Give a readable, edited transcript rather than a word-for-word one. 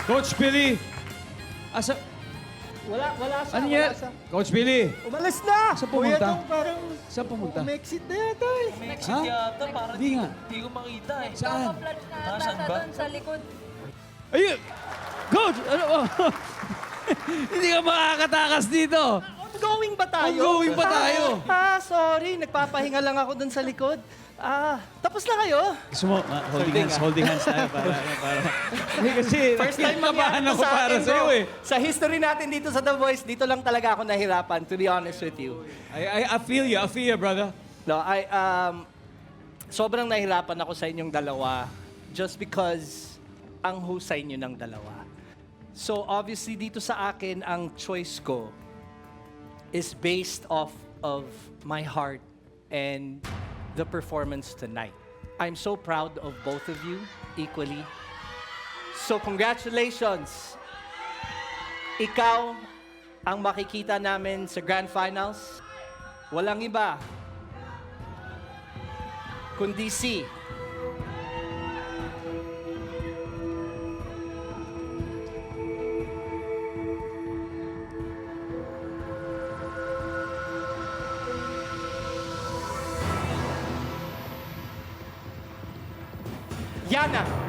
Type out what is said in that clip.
Coach Billy. Asa... Wala siya. Ano yan? Coach Billy. Umalis na! Saan pumunta? Kuya Dong, parang Saan pumunta? umexit na yata eh. Exit Ha? yata, parang Hindi nga. Hindi ko makita eh. Saan? Camouflage na ata Nasaan siya ba? doon sa likod. Ayun! Coach! Ano? Hindi ka makakatakas dito. Ongoing ba tayo? Ongoing pa tayo. Sorry. Nagpapahinga lang ako dun sa likod. Tapos na kayo? Gusto mo, holding hands tayo para... Hindi kasi, First time nabahan mangyari to ako sa para akin, sa'yo bro. eh. Sa history natin dito sa The Voice, dito lang talaga ako nahirapan, to be honest with you. I feel you, brother. No, sobrang nahirapan ako sa inyong dalawa just because ang husay nyo ng dalawa. So obviously dito sa akin, ang choice ko is based off of my heart and the performance tonight. I'm so proud of both of you equally. So congratulations! Ikaw ang makikita namin sa Grand Finals. Walang iba kundi si Yana.